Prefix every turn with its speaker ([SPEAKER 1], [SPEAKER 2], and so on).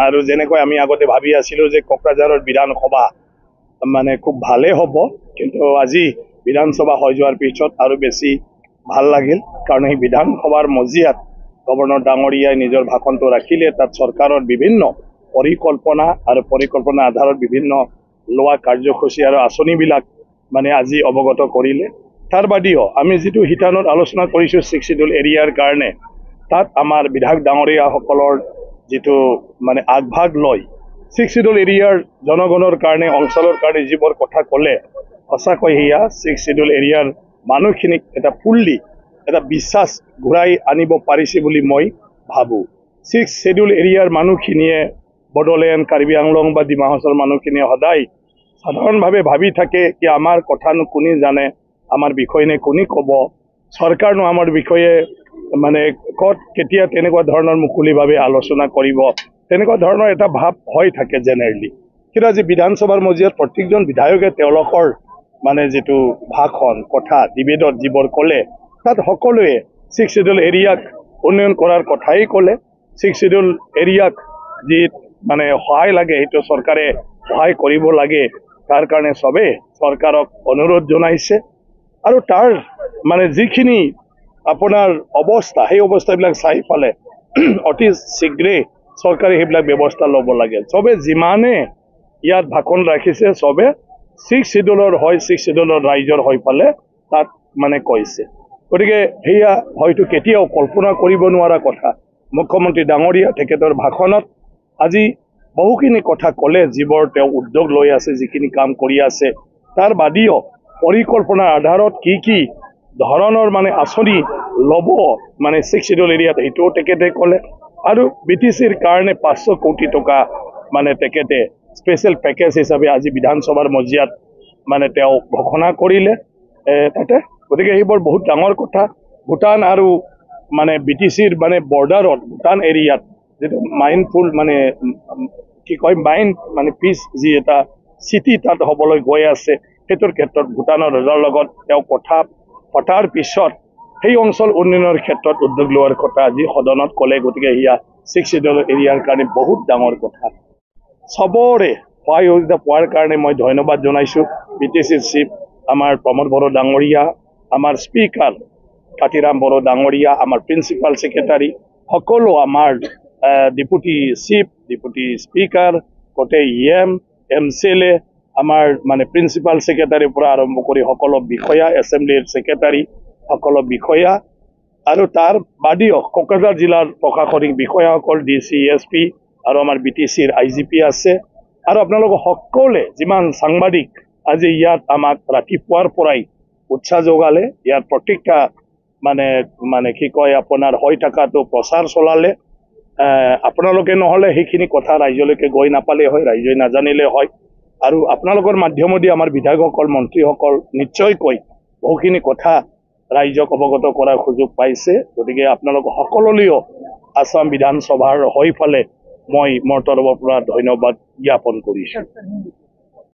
[SPEAKER 1] আৰু যেনেকৈ আমি আগতে ভাবি আছিলোঁ যে কোকৰাঝাৰৰ বিধানসভা মানে খুব ভালে হ'ব, কিন্তু আজি বিধানসভা হৈ যোৱাৰ পিছত আৰু বেছি ভাল লাগিল। কাৰণ এই বিধানসভাৰ মজিয়াত গভৰ্ণৰ ডাঙৰীয়াই নিজৰ ভাষণটো ৰাখিলে। তাত চৰকাৰৰ বিভিন্ন পৰিকল্পনা আৰু পৰিকল্পনাৰ আধাৰত বিভিন্ন লোৱা কাৰ্যসূচী আৰু আঁচনিবিলাক মানে আজি অৱগত কৰিলে। তাৰ বাদেও আমি যিটো শিতানত আলোচনা কৰিছোঁ 6 শিডিউল এৰিয়াৰ কাৰণে, তাত আমাৰ বিধায়ক ডাঙৰীয়াসকলৰ যিটো মানে আগভাগ লয় 6 শিডিউল এৰিয়াৰ জনগণৰ কাৰণে, অঞ্চলৰ কাৰণে যিবোৰ কথা ক'লে, সঁচাকৈ সেয়া 6 শিডিউল এৰিয়াৰ মানুহখিনিক এটা ফুল্লি এটা বিশ্বাস ঘূৰাই আনিব পাৰিছে বুলি মই ভাবোঁ। 6 শিডিউল এৰিয়াৰ মানুহখিনিয়ে বড়োলেণ্ড, কাৰ্বি আংলং বা ডিমা হাছাওৰ মানুহখিনিয়ে সদায় সাধাৰণভাৱে ভাবি থাকে কি আমাৰ কথানো কোনে জানে, আমাৰ বিষয়ে কোনে ক'ব, চৰকাৰনো আমাৰ বিষয়ে মানে ক'ত কেতিয়া তেনেকুৱা ধৰণৰ মুকলিভাৱে আলোচনা কৰিব, তেনেকুৱা ধৰণৰ এটা ভাৱ হৈ থাকে জেনেৰেলি। কিন্তু আজি বিধানসভাৰ মজিয়াত প্ৰত্যেকজন বিধায়কে তেওঁলোকৰ মানে যিটো ভাষণ কথা ডিবেটত যিবোৰ ক'লে, তাত সকলোৱে 6 শিডিউল এৰিয়াক উন্নয়ন কৰাৰ কথাই ক'লে। 6 শিডিউল এৰিয়াক যি মানে সহায় লাগে সেইটো চৰকাৰে সহায় কৰিব লাগে, তাৰ কাৰণে চবেই চৰকাৰক অনুৰোধ জনাইছে। আৰু তাৰ মানে যিখিনি আপোনাৰ অৱস্থা, সেই অৱস্থাবিলাক চাই ফালে অতি শীঘ্ৰে চৰকাৰে সেইবিলাক ব্যৱস্থা ল'ব লাগে। চবে যিমানে ইয়াত ভাষণ ৰাখিছে চবে 6 শিডিউলৰ হয়, 6 শিডিউলৰ ৰাইজৰ হৈ ফালে তাত মানে কৈছে। গতিকে সেয়া হয়তো কেতিয়াও কল্পনা কৰিব নোৱাৰা কথা। মুখ্যমন্ত্ৰী ডাঙৰীয়া তেখেতৰ ভাষণত আজি বহুখিনি কথা ক'লে, যিবোৰ তেওঁ উদ্যোগ লৈ আছে, যিখিনি কাম কৰি আছে, তাৰ বাদেও পৰিকল্পনাৰ আধাৰত কি কি ধৰণৰ মানে আঁচনি ল'ব মানে 6 শিডিউল এৰিয়াত, সেইটোও তেখেতে ক'লে। আৰু BTCৰ কাৰণে 500 কোটি টকা মানে তেখেতে স্পেচিয়েল পেকেজ হিচাপে আজি বিধানসভাৰ মজিয়াত মানে তেওঁ ঘোষণা কৰিলে তাতে। গতিকে সেইবোৰ বহুত ডাঙৰ কথা। ভূটান আৰু মানে BTCৰ মানে বৰ্ডাৰত, ভূটান এৰিয়াত যিটো মাইণ্ডফুল মানে কি কয় মাইণ্ড মানে পিচ যি এটা চিটি তাত হ'বলৈ গৈ আছে, সেইটোৰ ক্ষেত্ৰত ভূটানৰ ৰজাৰ লগত তেওঁ কথা পতাৰ পিছত সেই অঞ্চল উন্নয়নৰ ক্ষেত্ৰত উদ্যোগ লোৱাৰ কথা আজি সদনত ক'লে। গতিকে সেয়া 6 শিডিউল এৰিয়াৰ কাৰণে বহুত ডাঙৰ কথা। চবৰে সহযোগিতা পোৱাৰ কাৰণে মই ধন্যবাদ জনাইছোঁ। BTCৰ চিফ আমাৰ প্ৰমোদ বড়ো ডাঙৰীয়া, আমাৰ স্পীকাৰ কাতিৰাম বড়ো ডাঙৰীয়া, আমাৰ প্ৰিন্সিপাল ছেক্ৰেটাৰী, সকলো আমাৰ ডেপুটি চিফ, ডেপুটি স্পীকাৰ, গোটেই MCLA, আমাৰ মানে প্ৰিন্সিপাল ছেক্ৰেটাৰীৰ পৰা আৰম্ভ কৰি সকলো বিষয়া, এছেম্বলিৰ ছেক্ৰেটাৰী, সকলো বিষয়া, আৰু তাৰ বাদেও কোকৰাঝাৰ জিলাৰ প্ৰশাসনিক বিষয়াসকল, DC, SP আৰু আমাৰ BTCৰ IGP আছে। আৰু আপোনালোক সকলোৱে যিমান সাংবাদিক আজি ইয়াত আমাক ৰাতিপুৱাৰ পৰাই উৎসাহ যোগালে, ইয়াত প্ৰত্যেকটা মানে কি কয় আপোনাৰ হৈ থকাটো প্ৰচাৰ চলালে। আপোনালোকে নহ'লে সেইখিনি কথা ৰাইজলৈকে গৈ নাপালে হয়, ৰাইজে নাজানিলে হয়। আৰু আপোনালোকৰ মাধ্যমেদি আমাৰ বিধায়কসকল, মন্ত্ৰীসকল নিশ্চয়কৈ বহুখিনি কথা ৰাইজক অৱগত কৰাৰ সুযোগ পাইছে। গতিকে আপোনালোক সকলোলৈও আসাম বিধানসভাৰ হৈ ফালে মই মোৰ তৰফৰ পৰা ধন্যবাদ জ্ঞাপন কৰিছোঁ।